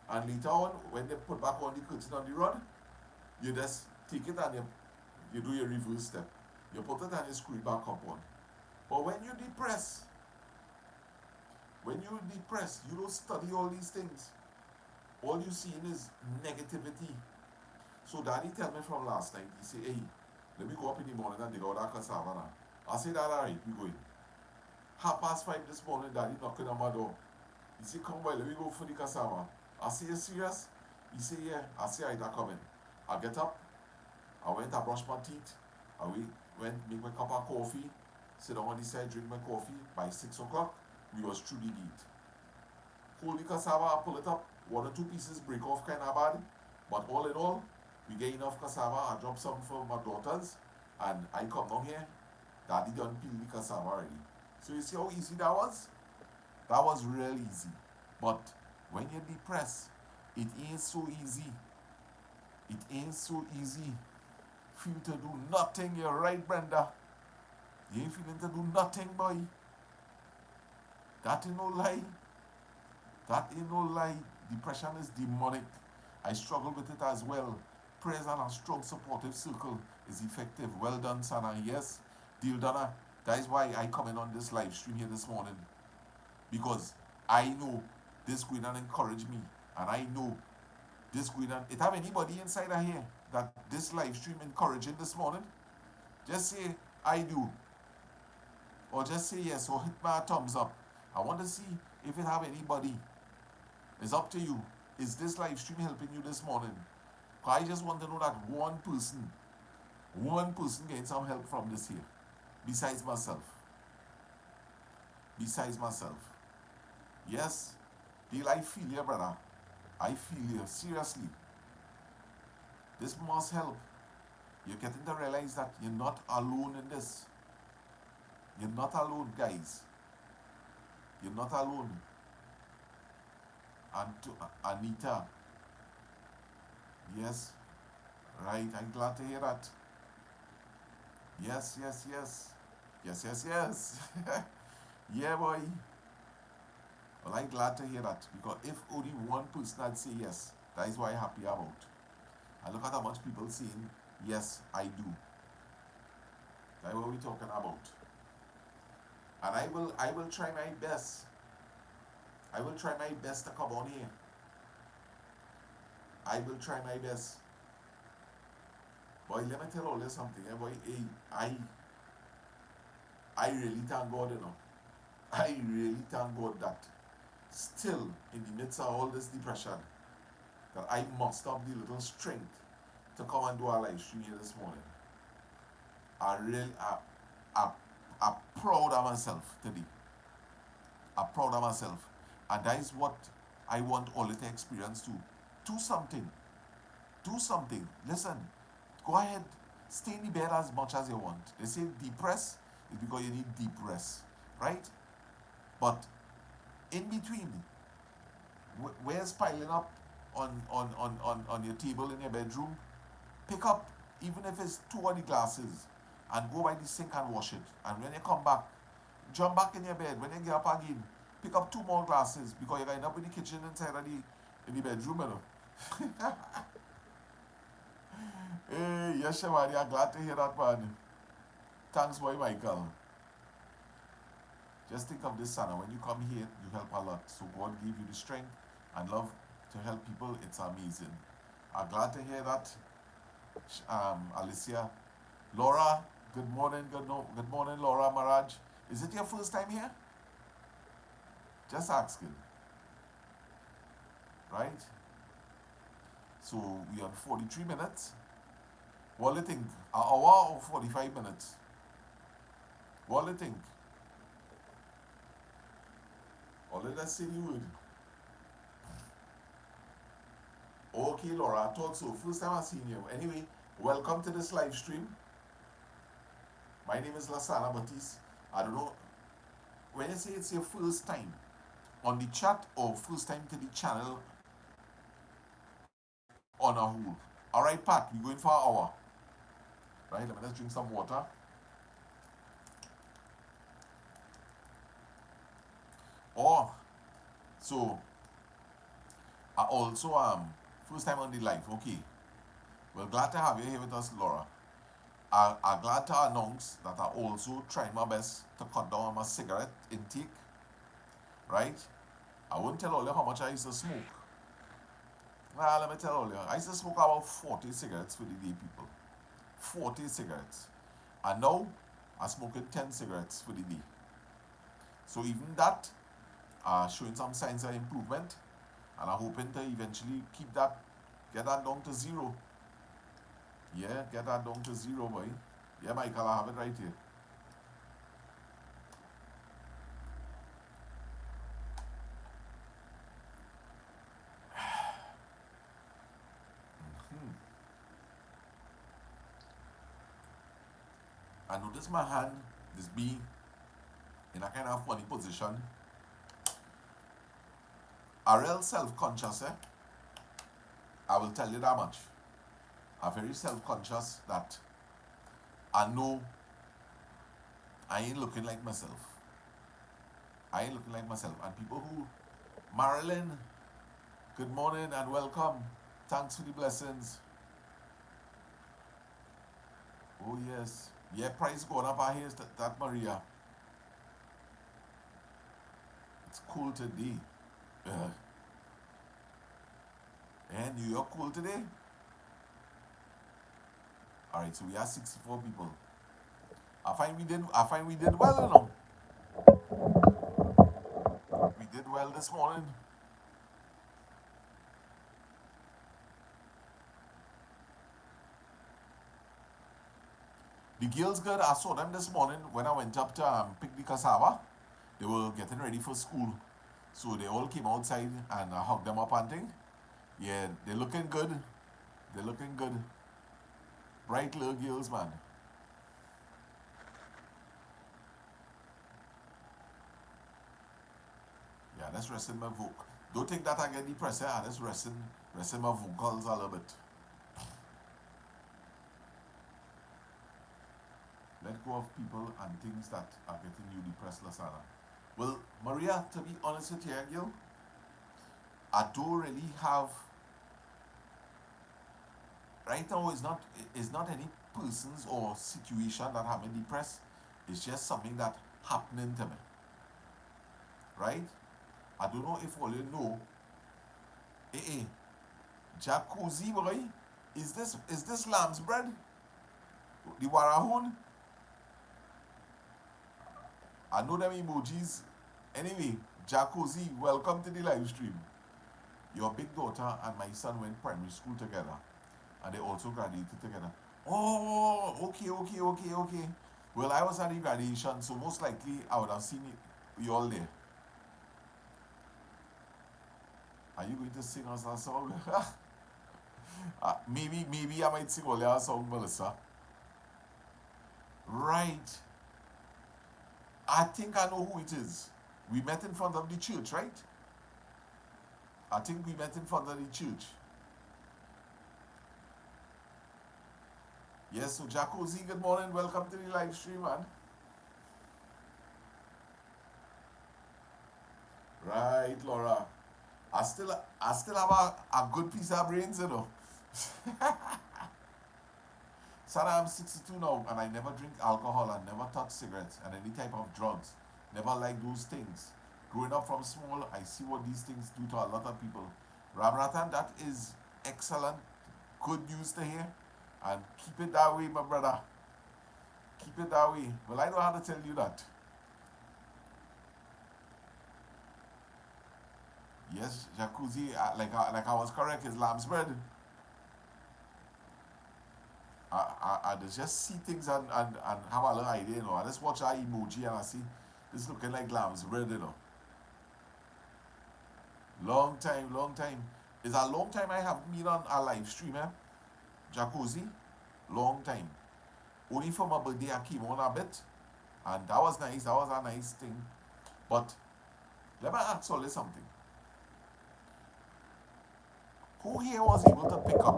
And later on, when they put back on the curtain on the rod, you just take it and you do your reverse step. You put it and you screw it back up on. But when you're depressed, you don't study all these things. All you seeing is negativity. So Daddy tell me from last night, he say, hey, let me go up in the morning and dig out that cassava now. I say, Dad, all right, we going. 5:30 this morning, Daddy knocking on my door. He say, come boy, let me go for the cassava. I say, you serious? He say, yeah. I say, I coming. I get up. I went, I brushed my teeth. I went, make my cup of coffee. Sit down on the side, drink my coffee. By 6 o'clock, we was through the gate. Hold the cassava, I pull it up. 1 or 2 pieces break off kind of bad. But all in all, We get enough cassava, I drop some for my daughters, and I come down here, daddy done peel the cassava already. So you see how easy that was? That was real easy. But when you're depressed, it ain't so easy. It ain't so easy for you to do nothing. You're right, Brenda. You ain't feeling to do nothing, boy. That ain't no lie. That ain't no lie. Depression is demonic. I struggle with it as well. Prayers and a strong supportive circle is effective. Well done, Sana. Yes, deal Donna. That is why I come in on this live stream here this morning. Because I know this going and encourage me. And I know this going and it have anybody inside of here that this live stream encouraging this morning? Just say I do. Or just say yes or hit my thumbs up. I want to see if it have anybody. It's up to you. Is this live stream helping you this morning? I just want to know that one person getting some help from this here. Besides myself. Besides myself. Yes, Deal, I feel you, brother. I feel you. Seriously. This must help. You're getting to realize that you're not alone in this. You're not alone, guys. You're not alone. And to Anita. Yes. Right. I'm glad to hear that. Yes, yes, yes. Yes, yes, yes. Yeah, boy. Well, I'm glad to hear that. Because if only one person had say yes, that is what I'm happy about. And look at how much people saying, yes, I do. That's what we're talking about. And I will try my best. I will try my best to come on here. I will try my best. Boy, let me tell all you something. Boy, hey, I really thank God, you know. I really thank God that still in the midst of all this depression, that I muster up the little strength to come and do a live stream here this morning. I'm proud of myself today. I'm proud of myself. And that is what I want all of the experience to. Do something. Do something. Listen, go ahead. Stay in the bed as much as you want. They say depressed is because you need deep rest. Right? But in between, where's piling up on your table in your bedroom? Pick up, even if it's 2 of the glasses, and go by the sink and wash it. And when you come back, jump back in your bed. When you get up again, pick up 2 more glasses because you're going up in the kitchen inside of the bedroom, you know. Hey, yes, man, I'm glad to hear that, man. Thanks, boy, Michael. Just think of this, Sana. When you come here, you help a lot. So God give you the strength and love to help people. It's amazing. I'm glad to hear that, Alicia. Laura, good morning. Good morning, Laura Maraj. Is it your first time here? Just asking. Right? So we on 43 minutes. What do you think? An hour or 45 minutes? What do you think? Or let us say the word. Okay, Laura, I thought so. First time I've seen you. Anyway, welcome to this live stream. My name is Lasana Batiste. I don't know. When you say it's your first time on the chat or first time to the channel on a whole. Alright, Pat, we're going for an hour. Right, let me just drink some water. Oh, so I also first time on the live. Okay. Well, glad to have you here with us, Laura. I'm glad to announce that I also trying my best to cut down on my cigarette intake. Right? I won't tell all you how much I used to smoke. Nah, let me tell all you. I used to smoke about 40 cigarettes for the day, people. 40 cigarettes. And now I'm smoking 10 cigarettes for the day. So even that showing some signs of improvement, and I'm hoping to eventually get that down to 0. Yeah, get that down to 0, boy. Yeah, Michael, I have it right here. I notice my hand is be in a kind of funny position. A real self-conscious, I will tell you that much. I'm very self-conscious that I know I ain't looking like myself. I ain't looking like myself. And people who, Marilyn, good morning and welcome. Thanks for the blessings. Oh yes. Yeah, price going up out here, that Maria. It's cool today. And New York cool today? Alright, so we have 64 people. I find we did well, you know. We did well this morning. The girls good, I saw them this morning when I went up to pick the cassava. They were getting ready for school. So they all came outside and I hugged them up and thing. Yeah, they're looking good. They're looking good. Bright little girls, man. Yeah, that's resting my vocal. Don't think that I get depressed. I just resting my vocals a little bit. Let go of people and things that are getting you depressed, Lasana. Well, Maria, to be honest with you, girl, I don't really have. Right now, it's not any persons or situation that have me depressed. It's just something that happening to me. Right? I don't know if all you know. Jacuzzi, boy. Is this lamb's bread? The warahun? I know them emojis. Anyway, Jacuzzi, welcome to the live stream. Your big daughter and my son went primary school together. And they also graduated together. Oh, okay. Well, I was at the graduation, so most likely I would have seen you all there. Are you going to sing us a song? Maybe I might sing all your song, Melissa. Right. I think I know who it is. We met in front of the church, right? I think we met in front of the church. Yes, so Jacuzzi, good morning. Welcome to the live stream, man. Right, Laura. I still have a good piece of brains, you know. Sana, I'm 62 now, and I never drink alcohol and never touch cigarettes and any type of drugs. Never like those things. Growing up from small, I see what these things do to a lot of people. Ramratan, that is excellent, good news to hear. And keep it that way, my brother. Keep it that way. Well, I know how to tell you that. Yes, Jacuzzi, like I was correct, is lamb's bread. I just see things and have a little idea, you know. I just watch that emoji and I see this looking like lamb's bread, you know. Long time. It's a long time I haven't been on a live stream, Jacuzzi. Long time. Only for my birthday I came on a bit. And that was nice. That was a nice thing. But let me ask you something. Who here was able to pick up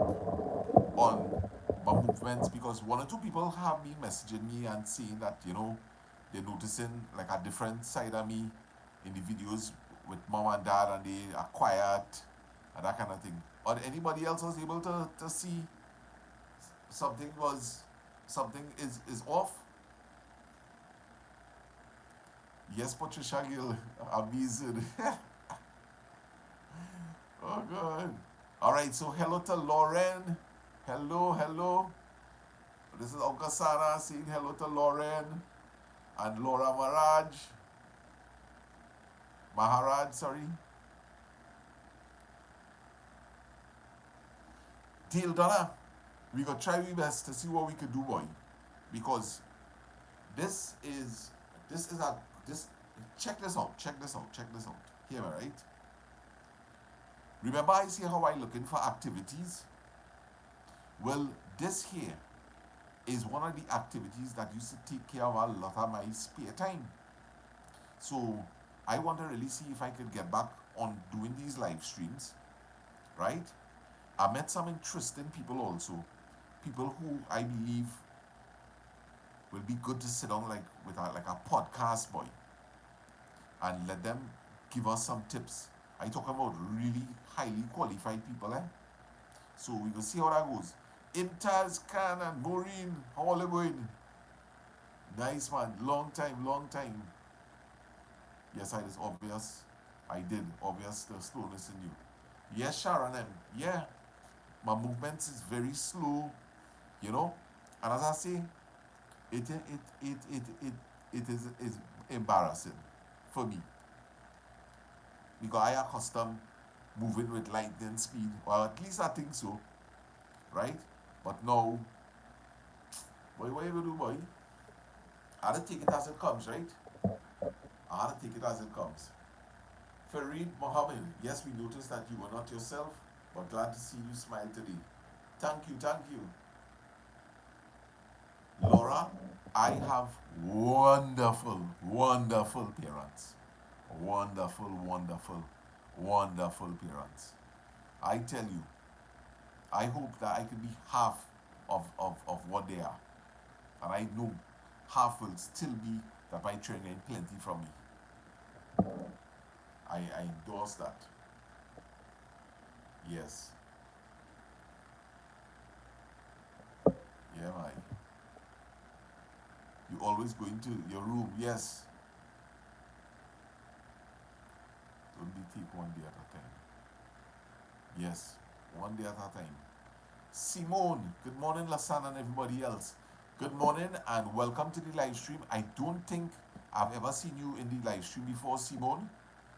on my movements? Because one or two people have been messaging me and saying that, you know, they're noticing like a different side of me in the videos with mom and dad, and they are quiet and that kind of thing. Or anybody else was able to see something is off? Yes, Patricia Gill, amazing. Oh God. Alright, so hello to Lauren. Hello. This is Uncle Sana saying hello to Lauren and Laura Maharaj, sorry. Deal, Donna. We gonna try our best to see what we could do, boy. Because this check this out. Hear me, right? Remember I say how I looking for activities? Well, this here is one of the activities that used to take care of a lot of my spare time. So I want to really see if I could get back on doing these live streams, right? I met some interesting people also, people who I believe will be good to sit on like with like a podcast boy and let them give us some tips. I talk about really highly qualified people, eh? So we will see how that goes. Imtaz Khan and Maureen, how are you going? Nice man, long time, long time. Yes, it is obvious. I did. Obvious the slowness in you. Yes, Sharon M. Yeah, my movements is very slow, you know. And as I say, it is embarrassing for me because I accustomed moving with lightning speed, or at least I think so, right? But now, boy, what you gonna do, boy? I had to take it as it comes, right? I had to take it as it comes. Fareed Mohammed, yes, we noticed that you were not yourself, but glad to see you smile today. Thank you, thank you. Laura, I have wonderful, wonderful parents. Wonderful, wonderful, wonderful parents. I tell you, I hope that I can be half of what they are. And I know half will still be that my children plenty from me. I endorse that. Yes. Yeah, man. You always go into your room. Yes. Only take one day at a time. Yes. One day at a time. Simone, good morning, Lasana and everybody else. Good morning and welcome to the live stream. I don't think I've ever seen you in the live stream before, Simone.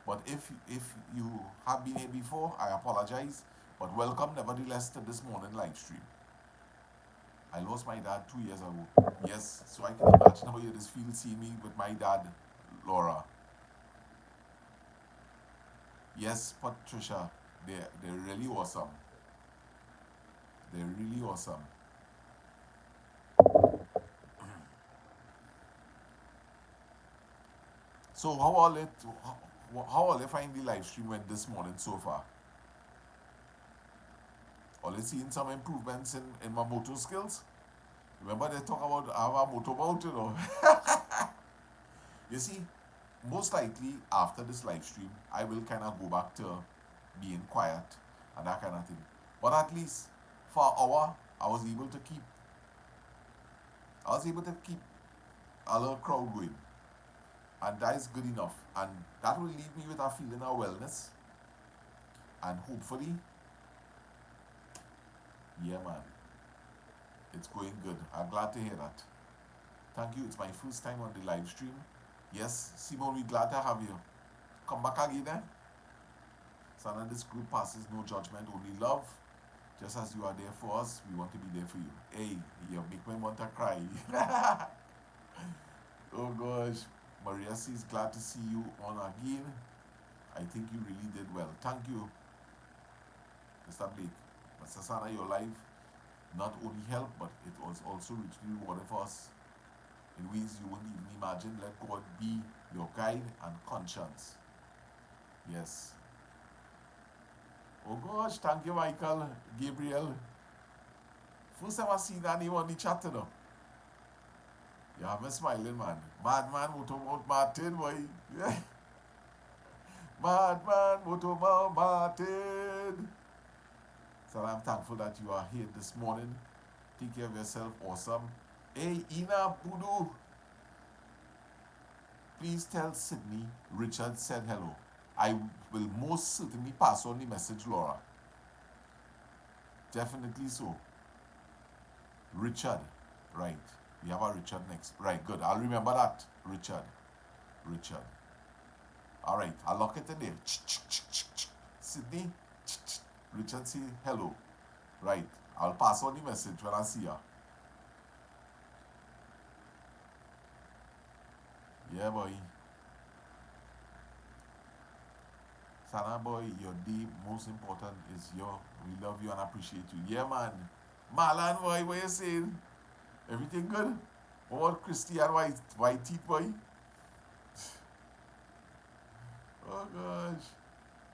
But if you have been here before, I apologize. But welcome nevertheless to this morning live stream. I lost my dad 2 years ago. Yes, so I can imagine how you just feel seeing me with my dad, Laura. Yes, Patricia, they're really awesome. They're really awesome. So how are they finding the live stream went this morning so far? Are they seeing some improvements in my motor skills? Remember they talk about our motorboat, you know. You see, most likely after this live stream, I will kind of go back to being quiet and that kind of thing. But at least for an hour, I was able to keep a little crowd going, and that is good enough. And that will leave me with a feeling of wellness, and hopefully, yeah, man, it's going good. I'm glad to hear that. Thank you. It's my first time on the live stream. Yes, Simone, we're glad to have you. Come back again, eh? Sana, this group passes no judgment, only love. Just as you are there for us, we want to be there for you. Hey, you make me want to cry. Oh gosh. Maria says, glad to see you on again. I think you really did well. Thank you, Mr. Blake. Mr. Sana, your life not only helped, but it was also richly rewarded for us in ways you wouldn't even imagine. Let God be your guide and conscience. Yes. Oh gosh, thank you, Michael, Gabriel. First time I see that name on the chat, you know. You have me smiling, man. Madman, Motorboat Martin, boy. Yeah. Madman, Motorboat Martin. So I'm thankful that you are here this morning. Take care of yourself. Awesome. Hey, Ina Budu. Please tell Sydney Richard said hello. I will most certainly pass on the message, Laura. Definitely so. Richard. Right. We have a Richard next. Right, good. I'll remember that. Richard. All right, I'll lock it in there. Sydney. Richard say hello. Right. I'll pass on the message when I see her. Yeah, boy. Sana boy, your day most important is we love you and appreciate you. Yeah, man. Marlon, boy, what you saying? Everything good? What about Christy and white teeth, boy? Oh gosh.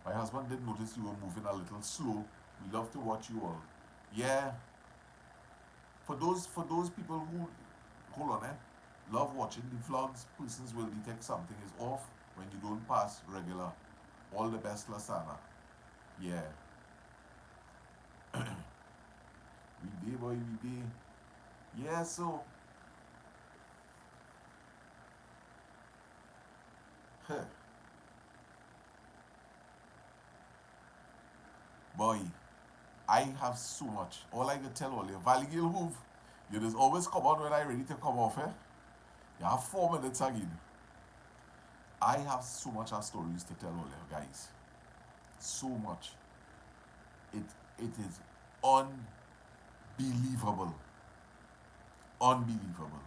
My husband did notice you were moving a little slow. We love to watch you all. Yeah. For those people who hold on, love watching the vlogs, persons will detect something is off when you don't pass regular. All the best, Lasana. Yeah. We did, boy, we did. Yeah, so boy, I have so much. All I can tell all you, Valley Gill Hoof, you just always come out when I ready to come off, You have 4 minutes again. I have so much of stories to tell all you guys. So much. It it is unbelievable. Unbelievable.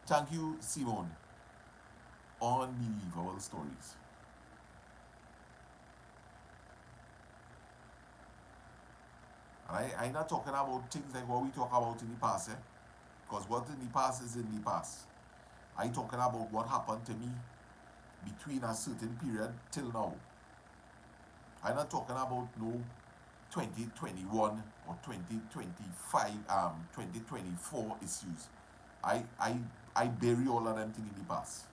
Thank you, Simone. Unbelievable stories. And I'm not talking about things like what we talk about in the past, Because what in the past is in the past. I talking about what happened to me between a certain period till now. I'm not talking about no 2021 or 2025, 2024 issues. I bury all of them things in the past.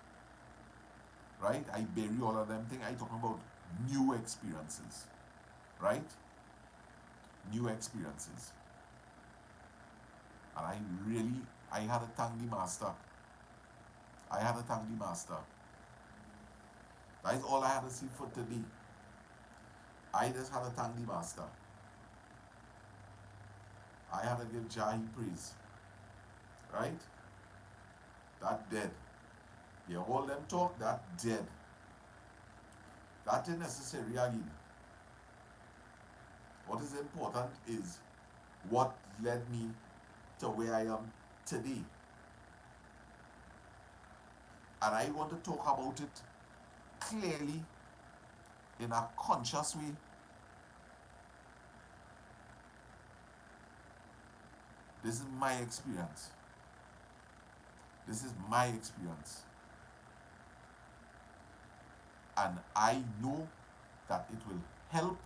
Right? I bury all of them things. I talking about new experiences. Right? New experiences. And I had to thank the master. I had to thank the master. That is all I had to see for today. I just had to thank the master. I had to give Jah praise. Right? That dead. You hold them talk, that dead. That is necessary again. What is important is what led me to where I am today. And I want to talk about it clearly in a conscious way. This is my experience. This is my experience. And I know that it will help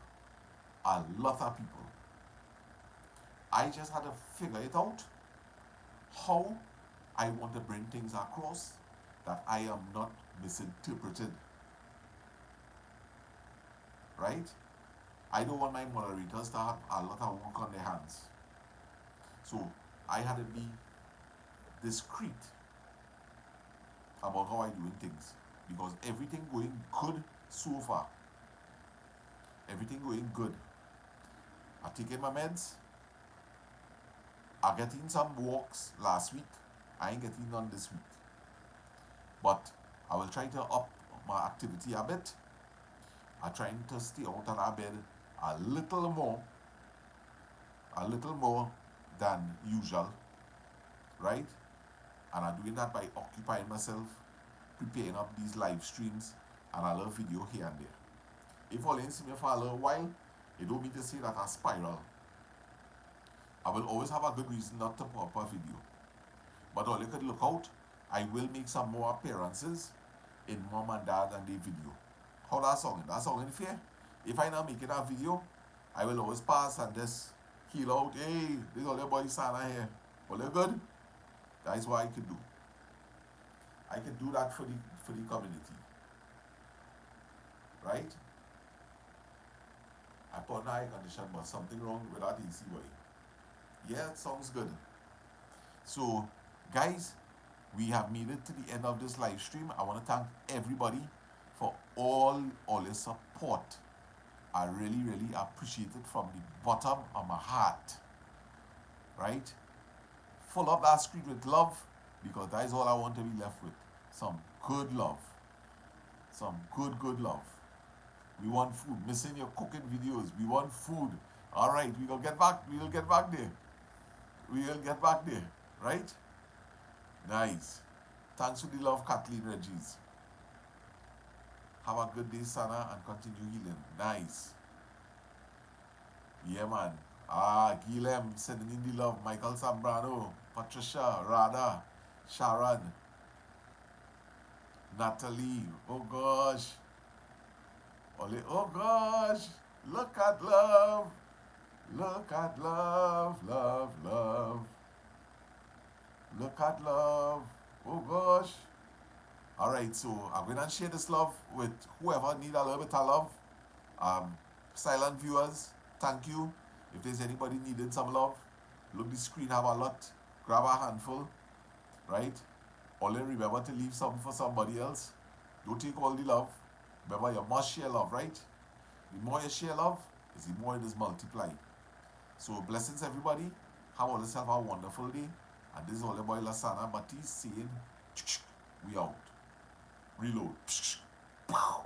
a lot of people. I just had to figure it out how I want to bring things across that I am not misinterpreted. Right? I don't want my moderators to have a lot of work on their hands. So I had to be discreet about how I'm doing things, because everything going good so far. Everything going good. I'm taking my meds. I getting some walks last week. I ain't getting none this week. But I will try to up my activity a bit. I'm trying to stay out of our bed a little more than usual, right? And I'm doing that by occupying myself, preparing up these live streams and a little video here and there. If all you see me for a little while, it don't mean to say that I spiral. I will always have a good reason not to put up a video. But all you could look out, I will make some more appearances in Mom and Dad and the video. How that sound? That sound fair? If I not making a video, I will always pass and just heal out. Hey, this all your boy Sana here. All you good? That is what I can do. I can do that for the community. Right? I put an eye condition, but something wrong with that AC boy. Yeah, it sounds good. So, guys, we have made it to the end of this live stream. I want to thank everybody for all your support. I really, really appreciate it from the bottom of my heart. Right? Fill up that screen with love, because that is all I want to be left with. Some good love. Some good love. We want food. Missing your cooking videos. We want food. All right, we will get back. We will get back there. We will get back there. Right? Nice. Thanks for the love, Kathleen Regis. Have a good day, Sana, and continue healing. Nice. Yeah, man. Gilem sending in the love. Michael Zambrano, Patricia, Rada, Sharon, Natalie. Oh gosh. Ole, oh gosh. Look at love. Look at love, love, love. Look at love. Oh gosh. Alright, so I'm gonna share this love with whoever need a little bit of love. Silent viewers, thank you. If there's anybody needing some love, look the screen, have a lot, grab a handful, right? Only remember to leave some for somebody else. Don't take all the love. Remember, you must share love, right? The more you share love, is the more it is multiplied. So blessings everybody. Have all yourself a wonderful day. And this is all boy Lasana Baptiste saying, we out. Reload. Pow.